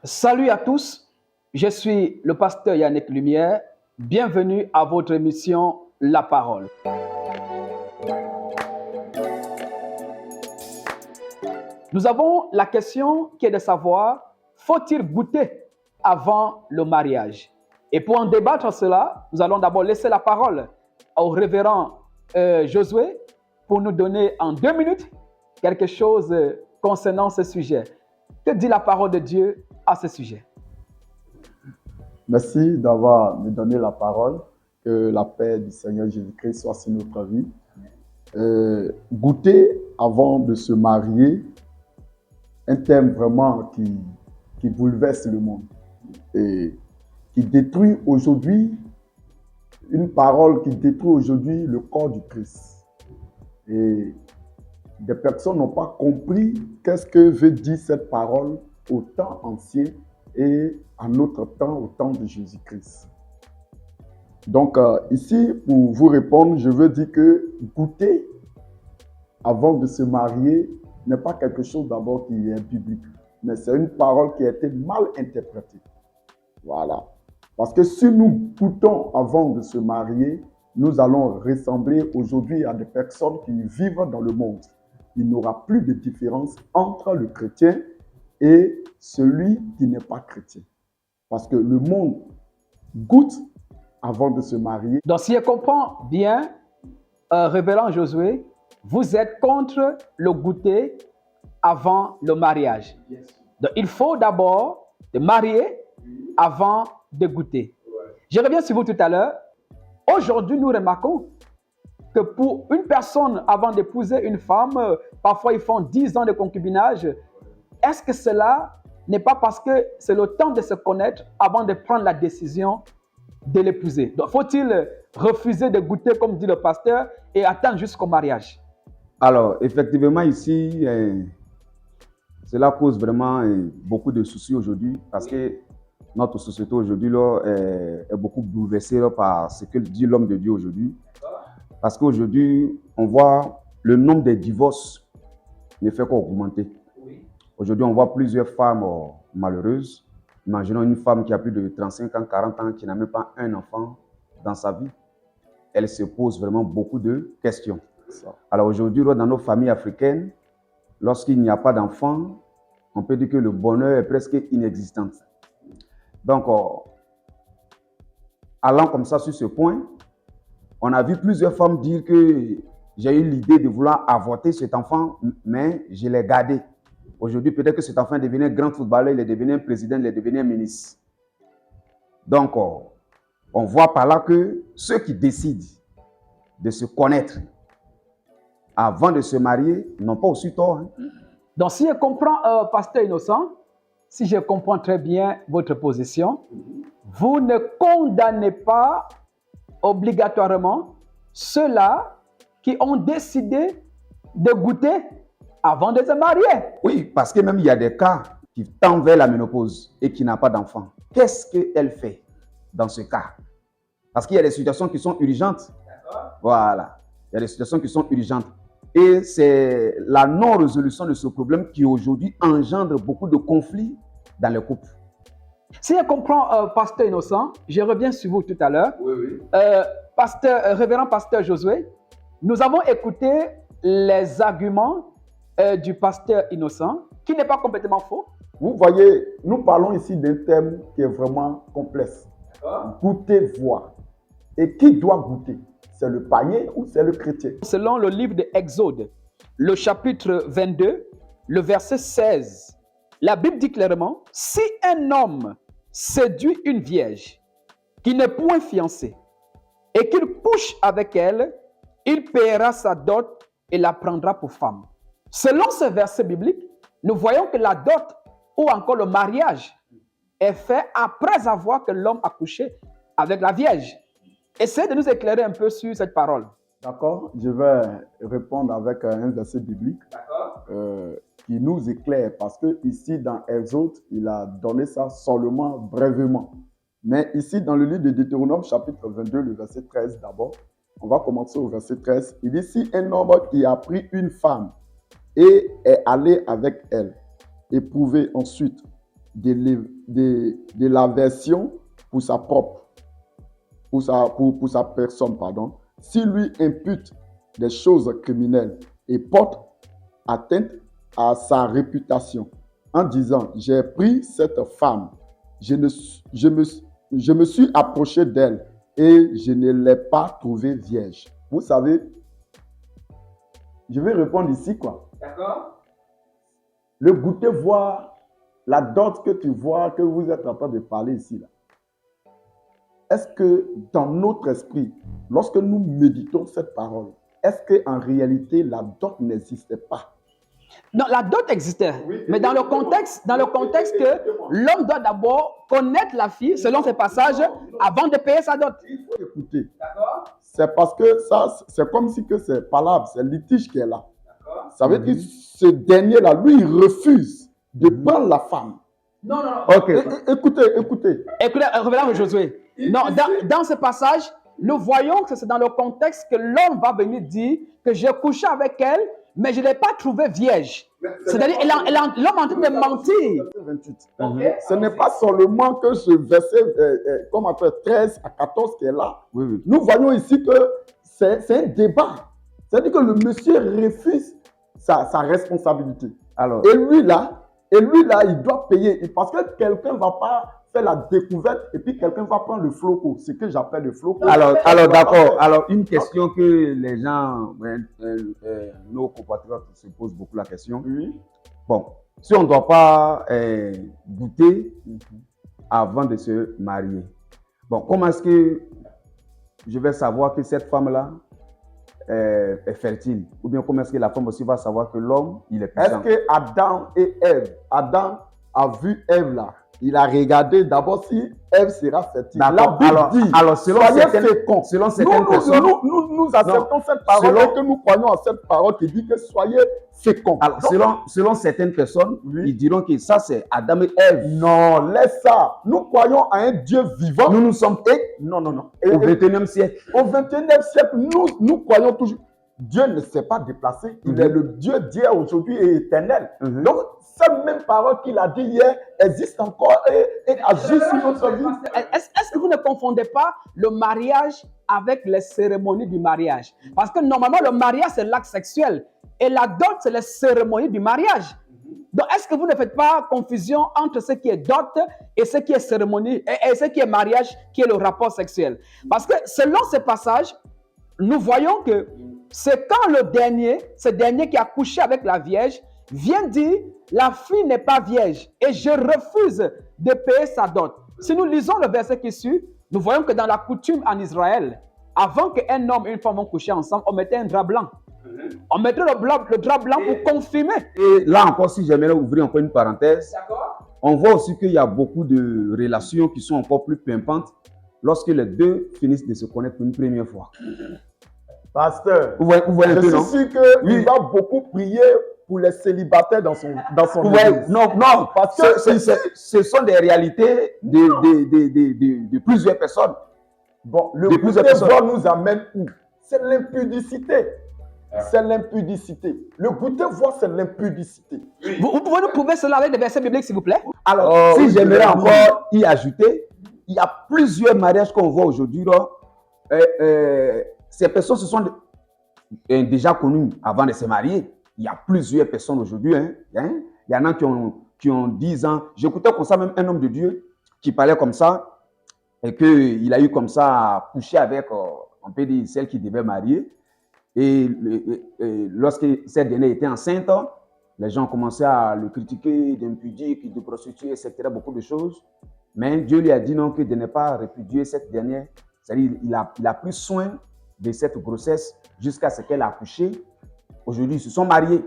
Salut à tous, je suis le pasteur Yannick Lumière. Bienvenue à votre émission La Parole. Nous avons la question qui est de savoir, faut-il goûter avant le mariage? Et pour en débattre cela, nous allons d'abord laisser la parole au révérend Josué pour nous donner en 2 minutes quelque chose concernant ce sujet. Que dit la parole de Dieu à ce sujet? Merci d'avoir me donné la parole. Que la paix du Seigneur Jésus-Christ soit sur notre vie. Goûter avant de se marier, un thème vraiment qui bouleverse le monde et qui détruit aujourd'hui, une parole qui détruit aujourd'hui le corps du Christ. Et des personnes n'ont pas compris qu'est-ce que veut dire cette parole au temps ancien et à notre temps, au temps de Jésus-Christ. Donc ici, pour vous répondre, je veux dire que goûter avant de se marier n'est pas quelque chose d'abord qui est biblique, mais c'est une parole qui a été mal interprétée. Voilà. Parce que si nous goûtons avant de se marier, nous allons ressembler aujourd'hui à des personnes qui vivent dans le monde. Il n'y aura plus de différence entre le chrétien et celui qui n'est pas chrétien. Parce que le monde goûte avant de se marier. Donc, si je comprends bien, révérend Josué, vous êtes contre le goûter avant le mariage. Yes. Donc, il faut d'abord se marier avant de goûter. Je reviens sur vous tout à l'heure. Aujourd'hui, nous remarquons que pour une personne, avant d'épouser une femme, parfois ils font 10 ans de concubinage. Est-ce que cela n'est pas parce que c'est le temps de se connaître avant de prendre la décision de l'épouser? Donc, faut-il refuser de goûter, comme dit le pasteur, et attendre jusqu'au mariage? Alors, effectivement, ici, cela cause vraiment beaucoup de soucis aujourd'hui parce que notre société aujourd'hui est beaucoup bouleversée par ce que dit l'homme de Dieu aujourd'hui. Parce qu'aujourd'hui, on voit le nombre de divorces ne fait qu'augmenter. Aujourd'hui, on voit plusieurs femmes malheureuses. Imaginons une femme qui a plus de 35 ans, 40 ans, qui n'a même pas un enfant dans sa vie. Elle se pose vraiment beaucoup de questions. Alors aujourd'hui, dans nos familles africaines, lorsqu'il n'y a pas d'enfants, on peut dire que le bonheur est presque inexistant. Donc, allant comme ça sur ce point, on a vu plusieurs femmes dire que j'ai eu l'idée de vouloir avorter cet enfant, mais je l'ai gardé. Aujourd'hui, peut-être que cet enfant est devenu un grand footballeur, il est devenu un président, il est devenu un ministre. Donc, on voit par là que ceux qui décident de se connaître avant de se marier n'ont pas aussi tort. Donc, si je comprends, pasteur Innocent, si je comprends très bien votre position, vous ne condamnez pas obligatoirement ceux-là qui ont décidé de goûter avant de se marier. Oui, parce que même il y a des cas qui tendent vers la ménopause et qui n'ont pas d'enfant. Qu'est-ce qu'elle fait dans ce cas? Parce qu'il y a des situations qui sont urgentes. Voilà. Il y a des situations qui sont urgentes. Et c'est la non-résolution de ce problème qui aujourd'hui engendre beaucoup de conflits dans les couples. Si je comprends, pasteur Innocent, je reviens sur vous tout à l'heure. Oui. Révérend pasteur Josué, nous avons écouté les arguments du pasteur Innocent, qui n'est pas complètement faux. Vous voyez, nous parlons ici d'un thème qui est vraiment complexe. Goûter, voir. Et qui doit goûter? C'est le païen ou c'est le chrétien? Selon le livre de Exode, le chapitre 22, le verset 16, la Bible dit clairement, si un homme séduit une vierge qui n'est point fiancée et qu'il couche avec elle, il paiera sa dot et la prendra pour femme. Selon ce verset biblique, nous voyons que la dot ou encore le mariage est fait après avoir que l'homme a couché avec la vierge. Essayez de nous éclairer un peu sur cette parole. D'accord, je vais répondre avec un verset biblique qui nous éclaire parce que ici dans Exode, il a donné ça seulement brièvement. Mais ici dans le livre de Deutéronome chapitre 22, le verset 13 d'abord, on va commencer au verset 13. Il dit, si un homme qui a pris une femme et est allé avec elle, éprouvé ensuite de l'aversion pour sa propre, pour sa personne, pardon, s'il lui impute des choses criminelles et porte atteinte à sa réputation en disant « J'ai pris cette femme, je me suis approché d'elle et je ne l'ai pas trouvée vierge. » Vous savez, je vais répondre ici quoi. D'accord. Le goûter voir, la dot que tu vois, que vous êtes en train de parler ici là. Est-ce que dans notre esprit, lorsque nous méditons cette parole, est-ce qu'en réalité la dot n'existait pas? Non, la dot existait, oui, mais dans le contexte que l'homme doit d'abord connaître la fille selon ses passages avant de payer sa dot. Il faut écouter. D'accord. C'est parce que ça, c'est comme si que c'est palable, c'est le litige qui est là. D'accord. Ça veut dire que ce dernier-là, lui, il refuse de prendre la femme. Non. Ok. Écoutez. Écoutez, revenons à Josué. Non, dans ce passage, nous voyons que c'est dans le contexte que l'homme va venir dire que j'ai couché avec elle, mais je ne l'ai pas trouvée vierge. C'est-à-dire, l'homme est en train de mentir. 28. Okay. Ce n'est pas seulement que ce verset, comme après 13 à 14 qui est là. Oui. Nous voyons ici que c'est un débat. C'est-à-dire que le monsieur refuse sa responsabilité. Alors, et lui là, il doit payer. Parce que quelqu'un ne va pas faire la découverte et puis quelqu'un va prendre le floco, ce que j'appelle le floco. Alors d'accord. Alors, une question que les gens, nos compatriotes se posent beaucoup la question. Oui. Bon, si on ne doit pas goûter avant de se marier, bon, comment est-ce que je vais savoir que cette femme-là est fertile? Ou bien comment est-ce que la femme aussi va savoir que l'homme, il est puissant? Est-ce que Adam et Ève, Adam a vu Ève là? Il a regardé d'abord si Ève sera fertile. La Bible dit, selon certaines personnes, nous acceptons cette parole et que nous croyons à cette parole qui dit que soyez féconds. Alors, selon certaines personnes, ils diront que ça c'est Adam et Ève. Non, laisse ça. Nous croyons à un Dieu vivant. Nous sommes non. Au 21e siècle. Au 21e siècle, nous croyons toujours. Dieu ne s'est pas déplacé. Il est le Dieu d'hier, aujourd'hui et éternel. Donc, cette même parole qu'il a dit hier existe encore et agit sur notre vie. Est-ce que vous ne confondez pas le mariage avec les cérémonies du mariage? Parce que normalement, le mariage, c'est l'acte sexuel. Et la dot, c'est les cérémonies du mariage. Donc, est-ce que vous ne faites pas confusion entre ce qui est dot et ce qui est cérémonie et ce qui est mariage, qui est le rapport sexuel? Parce que selon ce passage, nous voyons que c'est quand ce dernier qui a couché avec la vierge vient dire la fille n'est pas vierge et je refuse de payer sa dot. Si nous lisons le verset qui suit, nous voyons que dans la coutume en Israël, avant qu'un homme et une femme vont coucher ensemble, on mettait un drap blanc. On mettait le drap blanc pour confirmer. Et là encore, si j'aimerais ouvrir encore une parenthèse, on voit aussi qu'il y a beaucoup de relations qui sont encore plus pimpantes lorsque les deux finissent de se connaître pour une première fois. Pasteur, vous voyez un peu, non? Je suis sûr qu'il va beaucoup prier pour les célibataires dans son église. Non, parce que ce sont des réalités de plusieurs personnes. Bon, le goûter voir nous amène où? C'est l'impudicité. C'est l'impudicité. Le goûter voir, c'est l'impudicité. Vous pouvez nous prouver cela avec des versets bibliques, s'il vous plaît? Alors, si j'aimerais encore y ajouter, il y a plusieurs mariages qu'on voit aujourd'hui. Ces personnes se sont déjà connues avant de se marier. Il y a plusieurs personnes aujourd'hui. Il y en a qui ont 10 ans. J'écoutais comme ça même un homme de Dieu qui parlait comme ça et qu'il a eu comme ça à coucher avec, on peut dire, celle qui devait marier. Et lorsque cette dernière était enceinte, les gens commençaient à le critiquer d'impudique, de prostituée, etc. Beaucoup de choses. Mais Dieu lui a dit non, que de ne pas répudier cette dernière. C'est-à-dire il a pris soin de cette grossesse jusqu'à ce qu'elle a accouché. Aujourd'hui, ils se sont mariés.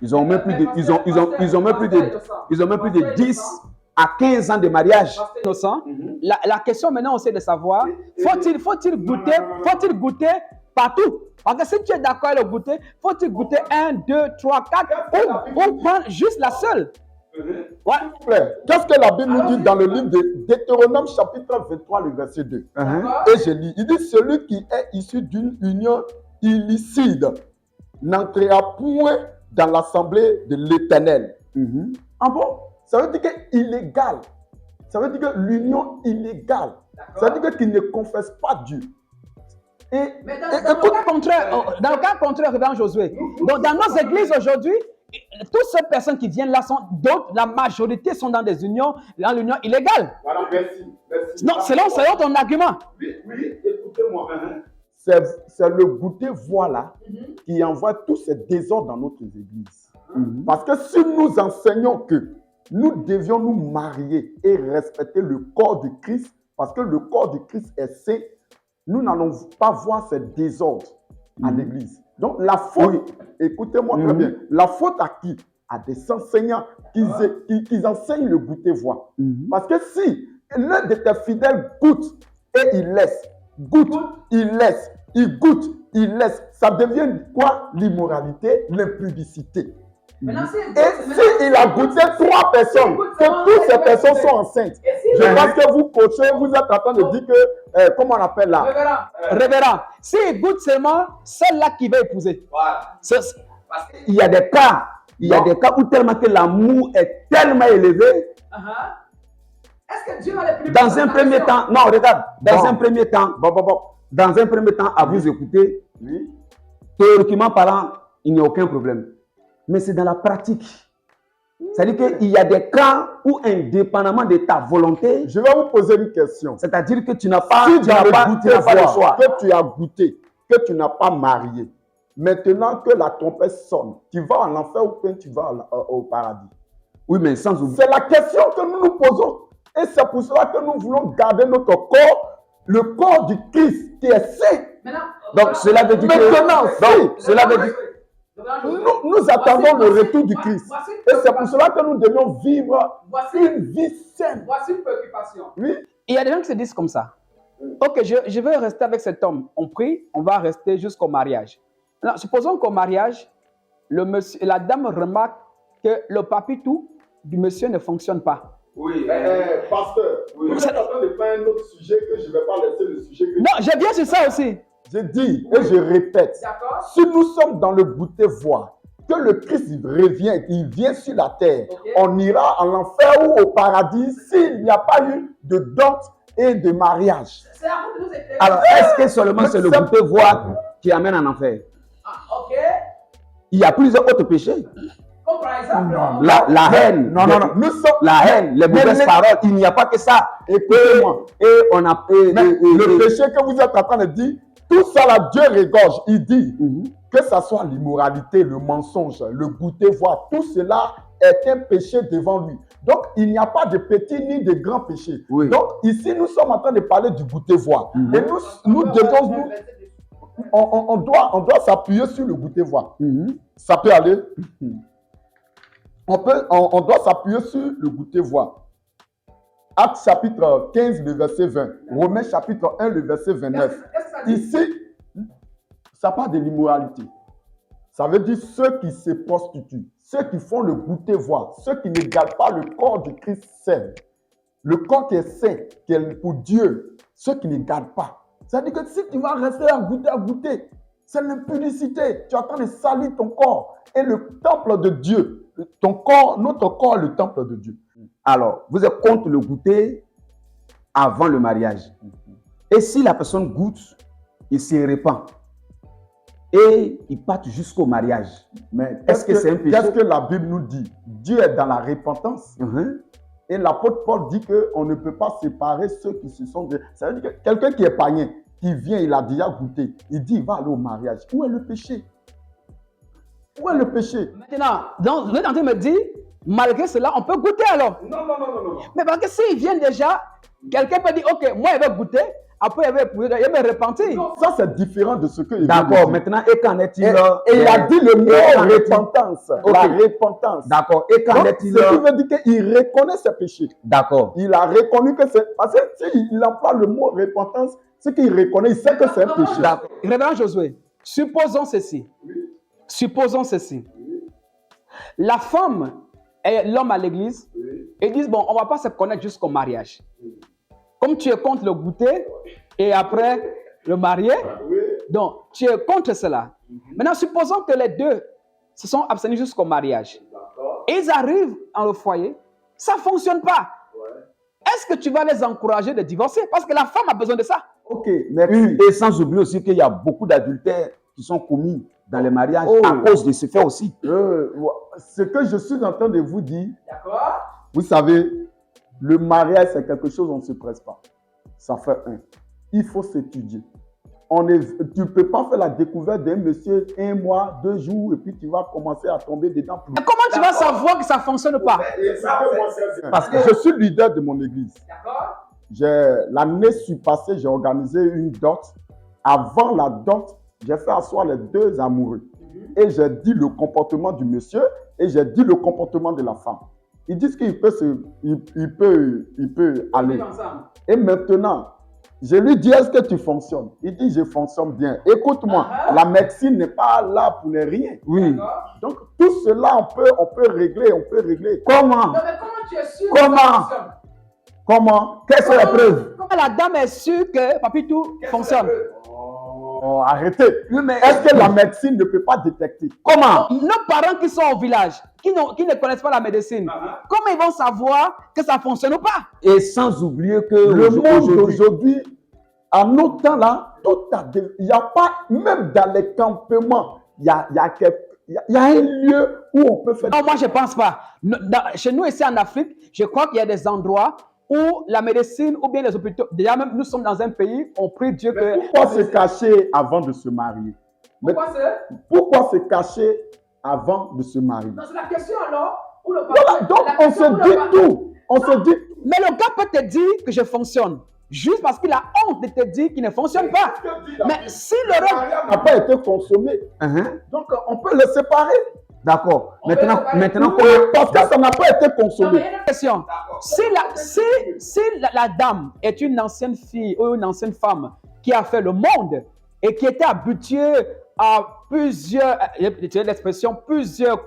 Ils ont même plus de 10 à 15 ans de mariage. Innocent. La question maintenant, c'est de savoir, faut-il goûter partout? Parce que si tu es d'accord avec le goûter, faut-il goûter 1, 2, 3, 4 ou prendre juste la seule? Ouais. Qu'est-ce que la Bible nous dit dans le livre de Deutéronome chapitre 23, le verset 2? Et je lis, il dit, celui qui est issu d'une union illicite n'entrera point dans l'assemblée de l'Éternel. Ah bon? Ça veut dire que illégal. Ça veut dire que l'union illégale. Ça veut dire qu'ils ne confessent pas Dieu. Mais dans le cas contraire, Révérend Josué, donc dans nos églises aujourd'hui, toutes ces personnes qui viennent là, la majorité sont dans des unions, dans l'union illégale. Voilà, merci. Non, selon ton argument. Oui, écoutez-moi. C'est le goûter-voix là qui envoie tous ces désordres dans notre église. Parce que si nous enseignons que nous devions nous marier et respecter le corps de Christ, parce que le corps de Christ est saint, nous n'allons pas voir ces désordres à l'église. Donc la faute, écoutez-moi très bien, la faute à qui? À des enseignants qui enseignent le goûter-voix. Parce que si l'un de tes fidèles goûte et il laisse, goûte, il laisse, il goûte, il laisse, ça devient quoi? L'immoralité, l'impudicité. Et s'il a goûté 3 personnes, que toutes ces personnes sont enceintes, je pense que vous coachez, vous êtes en train de dire que, comment on appelle là? Révérend, s'il goûte seulement celle-là qui va épouser. Voilà. Il y a des cas, où tellement que l'amour est tellement élevé. Est-ce que Dieu va les plus dans un premier temps, non, regarde, dans un premier temps, dans un premier temps, à vous écouter, théoriquement parlant, il n'y a aucun problème. Mais c'est dans la pratique. C'est-à-dire qu'il y a des cas où, indépendamment de ta volonté, je vais vous poser une question. C'est-à-dire que tu n'as pas, si tu n'as pas le choix. Que tu as goûté, que tu n'as pas marié, maintenant que la trompette sonne, tu vas en enfer ou bien tu vas au paradis? Oui, mais sans oublier. C'est la question que nous nous posons. Et c'est pour cela que nous voulons garder notre corps, le corps du Christ qui est saint. Donc cela veut dire cela veut dire nous attendons le retour du Christ. Et c'est pour cela que nous devons vivre une vie saine. Voici une préoccupation. Oui. Il y a des gens qui se disent comme ça. Ok, je vais rester avec cet homme. On prie, on va rester jusqu'au mariage. Alors, supposons qu'au mariage, la dame remarque que le papitou du monsieur ne fonctionne pas. Oui, pasteur, vous êtes en train de faire un autre sujet que je ne vais pas laisser le sujet que... Non, je viens sur ça aussi. Je dis et je répète, si nous sommes dans le goûter-voix, que le Christ revient, il vient sur la terre, on ira en enfer ou au paradis s'il n'y a pas eu de dot et de mariage. Alors, est-ce que seulement c'est le goûter-voix qui amène en enfer? Il y a plusieurs autres péchés. Comme par exemple, la haine. Non. Nous sommes la haine, les mauvaises paroles. Il n'y a pas que ça. Écoutez-moi. Et on a. Le péché que vous êtes en train de dire, tout ça là, Dieu regorge. Il dit que ça soit l'immoralité, le mensonge, le goûter-voix, tout cela est un péché devant lui. Donc, il n'y a pas de petit ni de grand péché. Oui. Donc, ici, nous sommes en train de parler du goûter-voix. Et nous devons. On doit s'appuyer sur le goûter-voix. Ça peut aller. On doit s'appuyer sur le goûter-voix. Actes chapitre 15, le verset 20. Romains chapitre 1, le verset 29. Ici, ça parle de l'immoralité. Ça veut dire ceux qui se prostituent, ceux qui font le goûter-voix, ceux qui ne gardent pas le corps du Christ saint. Le corps qui est saint, qui est pour Dieu, ceux qui ne gardent pas. C'est-à-dire que si tu vas rester à goûter, c'est l'impudicité. Tu es en train de salir ton corps. Et le temple de Dieu, ton corps, notre corps est le temple de Dieu. Alors, vous êtes contre le goûter avant le mariage. Et si la personne goûte, il se répand. Et il part jusqu'au mariage. Mais est-ce que c'est un péché? Qu'est-ce que la Bible nous dit? Dieu est dans la repentance. Et l'apôtre Paul dit qu'on ne peut pas séparer ceux qui se sont... Ça veut dire que quelqu'un qui est païen, qui vient, il a déjà goûté, il dit il va aller au mariage. Où est le péché? Où est le péché? Maintenant, donc, vous êtes en train de me dire, malgré cela, on peut goûter alors? Non. Mais parce que s'ils viennent déjà, quelqu'un peut dire, ok, moi, il va goûter, après, il va repentir. Non, ça, c'est différent de ce que il D'accord, maintenant, et qu'en est-il? Et il a dit le mot repentance. La repentance. D'accord, et qu'en est-il? Ce qui veut dire qu'il reconnaît ses péchés. D'accord. Il a reconnu que c'est... Parce que s'il emploie le mot repentance, c'est qu'il reconnaît, il sait que c'est un péché. D'accord. Révérend Josué, supposons ceci. Supposons ceci. La femme et l'homme à l'église, ils disent, bon, on ne va pas se connaître jusqu'au mariage. Comme tu es contre le goûter et après le marié, donc tu es contre cela. Maintenant, supposons que les deux se sont abstenus jusqu'au mariage. Ils arrivent dans le foyer, ça ne fonctionne pas. Est-ce que tu vas les encourager de divorcer? Parce que la femme a besoin de ça. Ok, merci. Et sans oublier aussi qu'il y a beaucoup d'adultères qui sont commis dans les mariages Oh. à cause de ce fait aussi. Ce que je suis en train de vous dire, vous savez, le mariage, c'est quelque chose, on ne se presse pas. Ça fait un. Il faut s'étudier. Tu ne peux pas faire la découverte d'un monsieur 1 mois, 2 jours, et puis tu vas commencer à tomber dedans. Et comment tu vas savoir que ça ne fonctionne pas? Parce que je suis leader de mon église. L'année passée, j'ai organisé une dot. Avant la dot, j'ai fait asseoir les 2 amoureux. Et j'ai dit le comportement du monsieur et j'ai dit le comportement de la femme. Ils disent qu'il peut aller. Et maintenant, je lui dis, est-ce que tu fonctionnes? Il dit, je fonctionne bien. Écoute-moi, la médecine n'est pas là pour les rien. Oui. Donc, tout cela, on peut régler. Comment? Non, mais comment tu es sûr Comment? que ça fonctionne? Comment? Quelles sont les preuves? Comment la dame est sûre que Papitou fonctionne? Oh, arrêtez. Oui, mais Est-ce que la médecine ne peut pas détecter? comment? Nos parents qui sont au village, qui ne connaissent pas la médecine, comment ils vont savoir que ça ne fonctionne pas? Et sans oublier que Le monde d'aujourd'hui, en nos temps là, il n'y a pas, même dans les campements, il y a un lieu où on peut faire. Non, moi je ne pense pas. Chez nous ici en Afrique, je crois qu'il y a des endroits où la médecine ou bien les hôpitaux, déjà même nous sommes dans un pays, on prie Dieu que... Pourquoi se cacher avant de se marier? Pourquoi se cacher avant de se marier? C'est la question alors. Voilà, donc on se dit tout. On se dit. Mais le gars peut te dire que je fonctionne, juste parce qu'il a honte de te dire qu'il ne fonctionne pas. Mais si le rêve n'a pas été consommé, donc on peut le séparer. D'accord. Maintenant, Parce que ça n'a pas été consommé. question. Si la dame est une ancienne fille ou une ancienne femme qui a fait le monde et qui était habituée à plusieurs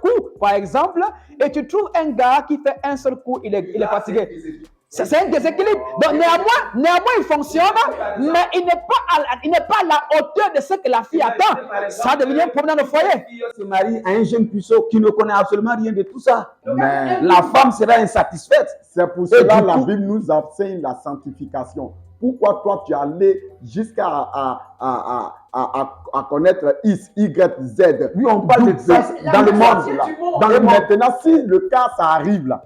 coups, par exemple, et tu trouves un gars qui fait un seul coup, il est fatigué. C'est un déséquilibre. Donc, néanmoins, il fonctionne, mais il n'est pas à la hauteur de ce que la fille attend. Ça devient un problème de foyer. se marie à un jeune puceau qui ne connaît absolument rien de tout ça. Mais la femme sera insatisfaite. C'est pour cela que la Bible nous enseigne la sanctification. Pourquoi toi tu es allé jusqu'à à connaître X, Y, Z? Oui, on parle de ça dans le monde. Dans le maintenant, si le cas ça arrive là,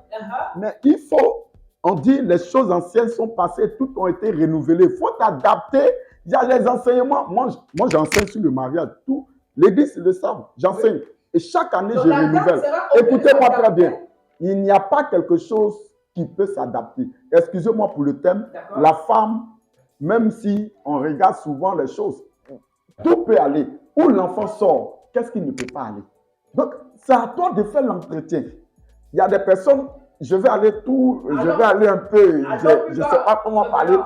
mais il faut, on dit les choses anciennes sont passées, toutes ont été renouvelées. Il faut t'adapter. Il y a les enseignements. Moi j'enseigne sur le mariage. Tout l'église le savent. J'enseigne. Et chaque année, je renouvelle. Écoutez-moi très bien. Il n'y a pas quelque chose qui peut s'adapter. Excusez-moi pour le thème. La femme, même si on regarde souvent les choses, tout peut aller. Où l'enfant sort, qu'est-ce qui ne peut pas aller? Donc, c'est à toi de faire l'entretien. Il y a des personnes, je vais aller un peu, je ne sais pas comment parler,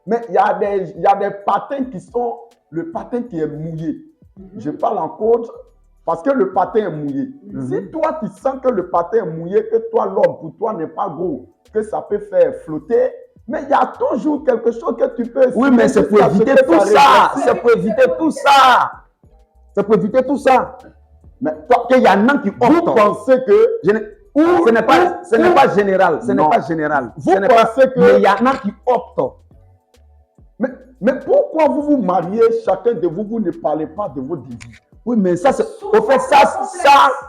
mais il y a des patins qui sont, le patin qui est mouillé. Je parle en code parce que le patin est mouillé. Si toi, tu sens que le patin est mouillé, que toi, l'homme, pour toi, n'est pas gros, que ça peut faire flotter, mais il y a toujours quelque chose que tu peux... Oui, mais c'est pour éviter tout ça. C'est pour éviter tout ça. C'est pour éviter tout ça. Mais toi, qu'il y en a qui optent. Vous pensez que... ce n'est pas général. Ce n'est pas général. Vous pensez que... Mais il y en a qui optent. Mais pourquoi vous vous mariez, chacun de vous, vous ne parlez pas de vos désirs? Oui, mais ça, c'est... Au fait, ça...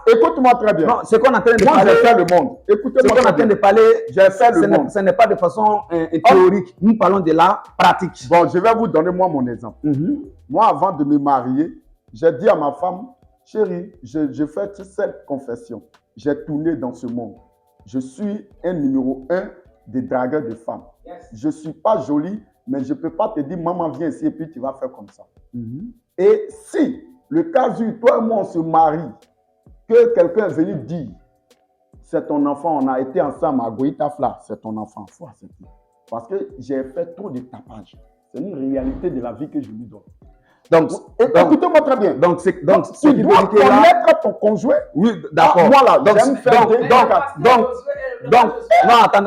Écoute-moi très bien. Non, c'est qu'on est en train de Moi, parler... j'ai fait le monde. Écoutez-moi C'est qu'on est en train de parler... J'ai fait le monde. Ce n'est pas de façon théorique. Nous parlons de la pratique. Bon, je vais vous donner moi mon exemple. Moi, avant de me marier, j'ai dit à ma femme, chérie, je fais cette confession. J'ai tourné dans ce monde. Je suis un numéro 1 des dragueurs de femmes. Je ne suis pas jolie, mais je ne peux pas te dire, maman, viens ici et puis tu vas faire comme ça. Et si, le cas où toi et moi, on se marie, que quelqu'un est venu dire, c'est ton enfant, on a été ensemble à Goïtafla, c'est ton enfant, faut accepter. Parce que j'ai fait trop de tapage. C'est une réalité de la vie que je lui donne. Donc, écoutez-moi très bien. Donc, tu dois connaître ton conjoint. Oui, d'accord. Voilà, j'aime faire non, attends.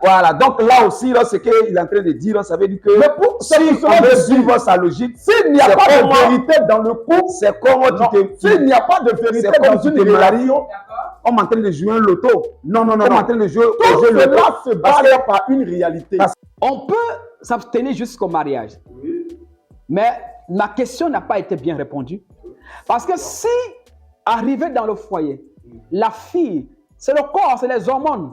Voilà, donc là aussi, là, ce qu'il est en train de dire, ça veut dire que si on veut suivre sa logique, s'il n'y a pas de vérité dans le couple, c'est comme tu te... S'il n'y a pas de vérité dans une relation, on est en train de jouer un loto. Non, non, non, On est non. en train de jouer au Tout jeu loto. cela se base par une réalité. On peut s'abstenir jusqu'au mariage. Mais ma question n'a pas été bien répondue. Parce que si, arrivé dans le foyer, la fille, c'est le corps, c'est les hormones.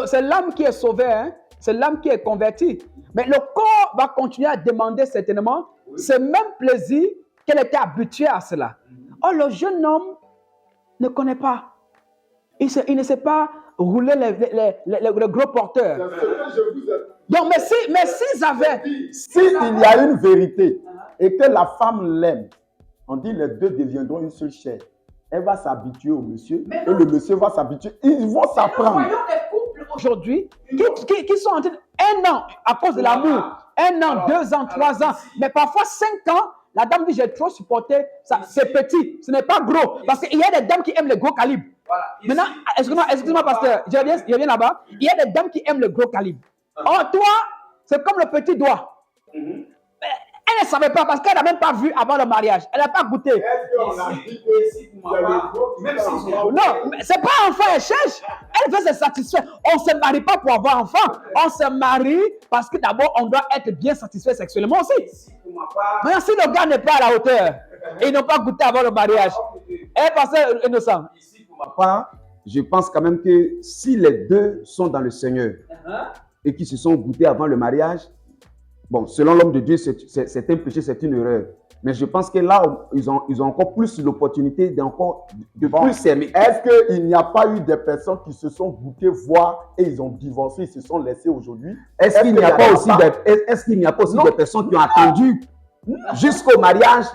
C'est l'âme qui est sauvée, hein? C'est l'âme qui est convertie. Mais le corps va continuer à demander certainement ce même plaisir qu'elle était habituée à cela. Or, le jeune homme ne connaît pas. Il ne sait pas rouler les gros porteurs. Donc, mais s'ils avaient... S'il y a une vérité et que la femme l'aime, on dit les deux deviendront une seule chair. Elle va s'habituer au monsieur et le monsieur va s'habituer. Ils vont s'apprendre. Des couples aujourd'hui qui sont en train un an à cause de l'amour, 1 an, 2 ans, 3 ans, mais parfois 5 ans. La dame dit j'ai trop supporté, ça, c'est petit, ce n'est pas gros. Parce qu'il y a des dames qui aiment le gros calibre. Maintenant, excuse-moi, pasteur, je viens là-bas. Il y a des dames qui aiment le gros calibre. Or, toi, c'est comme le petit doigt. Elle ne savait pas parce qu'elle n'a même pas vu avant le mariage. Elle n'a pas goûté. Non, c'est pas enfant, elle cherche. Elle veut se satisfaire. On ne se marie pas pour avoir enfant. On se marie parce que d'abord, on doit être bien satisfait sexuellement aussi. Maintenant, si le gars n'est pas à la hauteur, ils n'ont pas goûté avant le mariage. Eh, pasteur Innocent. Je pense quand même que si les deux sont dans le Seigneur et qui se sont goûtés avant le mariage, bon, selon l'homme de Dieu, c'est un péché, c'est une erreur. Mais je pense que là, ils ont encore plus l'opportunité de plus s'aimer. Est-ce qu'il n'y a pas eu des personnes qui se sont goûtées voir et ils ont divorcé, ils se sont laissés aujourd'hui? Est-ce qu'il n'y a pas aussi des personnes qui ont attendu jusqu'au mariage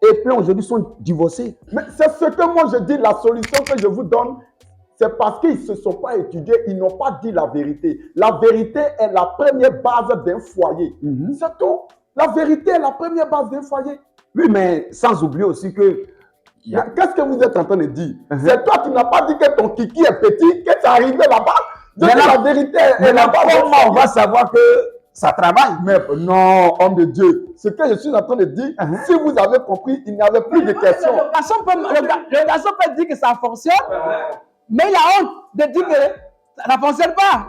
et puis aujourd'hui sont divorcées? Mais c'est ce que moi je dis, la solution que je vous donne, c'est parce qu'ils ne se sont pas étudiés, ils n'ont pas dit la vérité. La vérité est la première base d'un foyer. C'est tout. La vérité est la première base d'un foyer. Oui, mais sans oublier aussi que... Qu'est-ce que vous êtes en train de dire? C'est toi qui n'as pas dit que ton kiki est petit, que c'est arrivé là-bas. Mais la vérité est là-bas. Comment on va savoir que ça travaille? Mais non, homme de Dieu. Ce que je suis en train de dire, si vous avez compris, il n'y avait plus de questions. Le garçon peut dire que ça fonctionne, mais il a honte de dire que ça ne fonctionne pas.